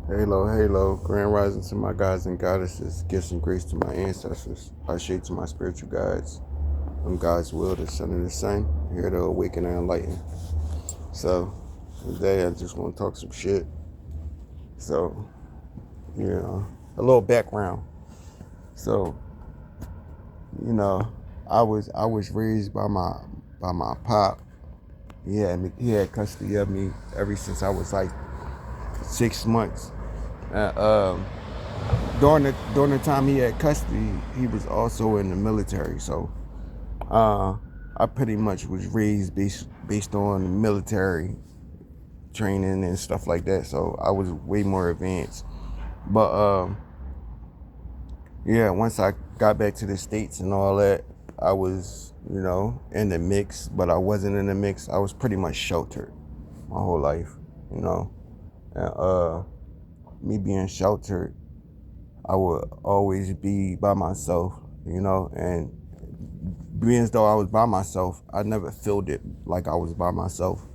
Halo, halo, grand rising to my gods and goddesses, gifts and grace to my ancestors, I shade to my spiritual guides. I'm God's will, the son of the sun, here to awaken and enlighten. So, today I just want to talk some shit. So, a little background. So, you know, I was raised by my pop. He had custody of me ever since I was like 6 months. Uh, um, during the time he had custody, he was also in the military. So I pretty much was raised based on military training and stuff like that. So I was way more advanced. But yeah, once I got back to the States and all that, I was in the mix, but I wasn't in the mix. I was pretty much sheltered my whole life, you know. And me being sheltered, I would always be by myself, and being as though I was by myself, I never felt it like I was by myself.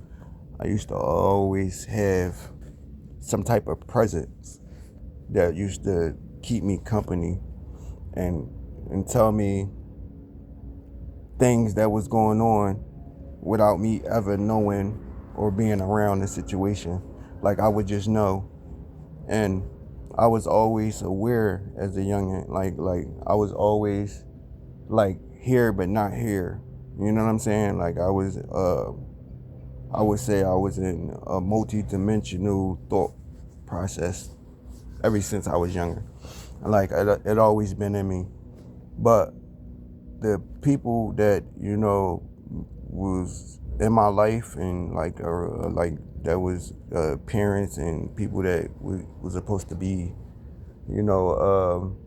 I used to always have some type of presence that used to keep me company and tell me things that was going on without me ever knowing or being around the situation. Like I would just know. And I was always aware as a youngin'. Like I was always like here but not here. You know what I'm saying? Like I would say I was in a multi-dimensional thought process ever since I was younger. Like it always been in me. But the people that was in my life and like that was parents and people that was supposed to be you know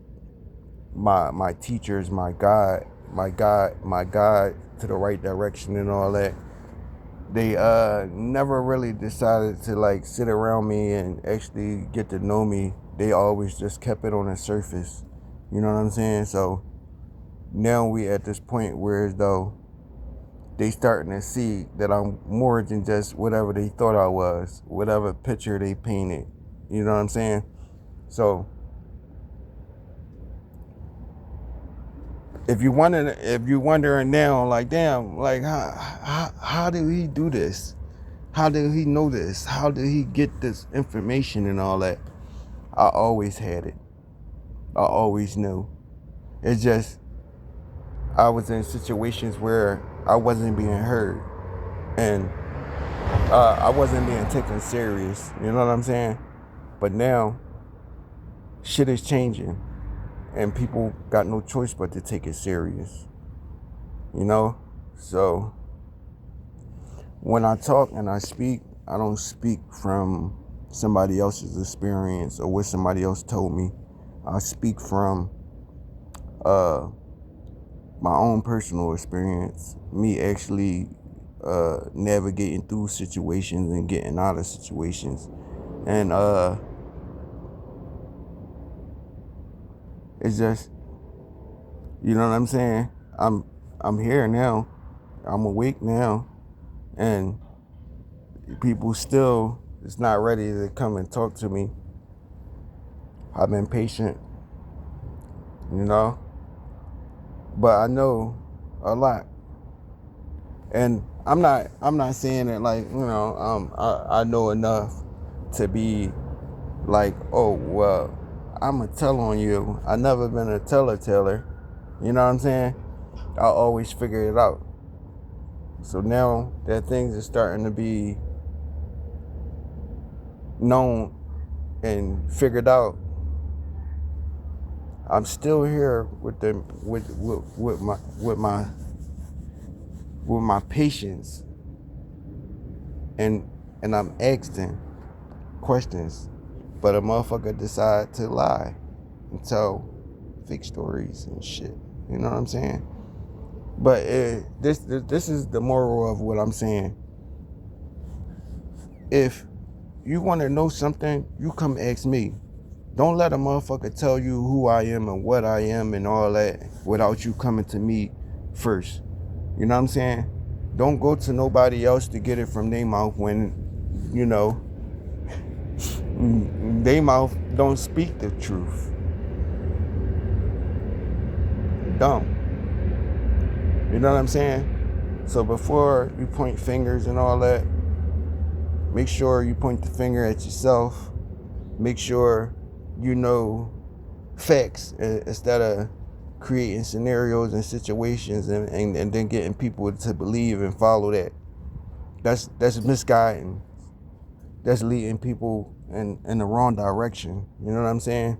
my teachers, my guide to the right direction and all that. They never really decided to like sit around me and actually get to know me. They always just kept it on the surface. You know what I'm saying? So now we at this point where as though they starting to see that I'm more than just whatever they thought I was, whatever picture they painted. You know what I'm saying? So if you wondering now, like damn, like how did he do this? How did he know this? How did he get this information and all that? I always had it. I always knew. It's just I was in situations where I wasn't being heard and I wasn't being taken serious. You know what I'm saying? But now shit is changing and people got no choice but to take it serious. You know? So when I talk and I speak, I don't speak from somebody else's experience or what somebody else told me. I speak from uh, my own personal experience, me actually navigating through situations and getting out of situations. And it's just, you know what I'm saying? I'm here now. I'm awake now. And people still is not ready to come and talk to me. I've been patient, you know, but I know a lot, and I'm not saying it like I know enough to be like, oh well, I'm a tell on you. I never been a teller. You know what I'm saying? I always figure it out. So now that things are starting to be known and figured out, I'm still here with my patience, and I'm asking questions, but a motherfucker decide to lie and tell fake stories and shit. You know what I'm saying? But this is the moral of what I'm saying. If you want to know something, you come ask me. Don't let a motherfucker tell you who I am and what I am and all that without you coming to me first. You know what I'm saying? Don't go to nobody else to get it from their mouth when, you know, They mouth don't speak the truth. Don't. You know what I'm saying? So before you point fingers and all that, make sure you point the finger at yourself. Make sure you know facts instead of creating scenarios and situations and then getting people to believe and follow that. That's misguiding. That's leading people in the wrong direction. You know what I'm saying?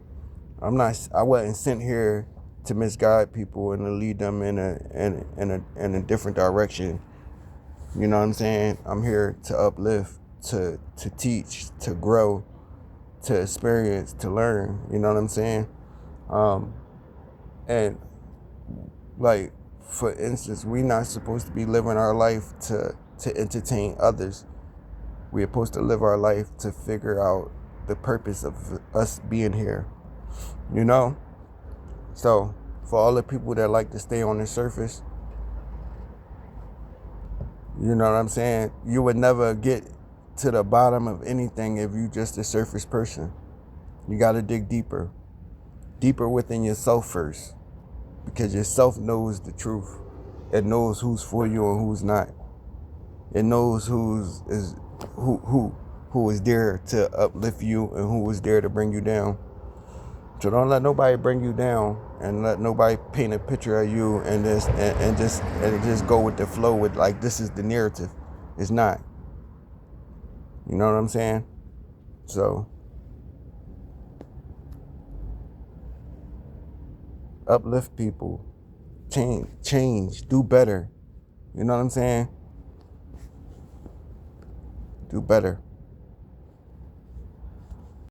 I wasn't sent here to misguide people and to lead them in a different direction. You know what I'm saying? I'm here to uplift, to teach, to grow, to experience, to learn. You know what I'm saying? Um, and like, for instance, we're not supposed to be living our life to entertain others. We're supposed to live our life to figure out the purpose of us being here. You know? So for all the people that like to stay on the surface, you know what I'm saying? You would never get to the bottom of anything if you just a surface person. You got to dig deeper. Deeper within yourself first. Because yourself knows the truth. It knows who's for you and who's not. It knows who is there to uplift you and who is there to bring you down. So don't let nobody bring you down, and let nobody paint a picture of you and just go with the flow with like this is the narrative. It's not. You know what I'm saying? So uplift people, change, do better. You know what I'm saying? Do better.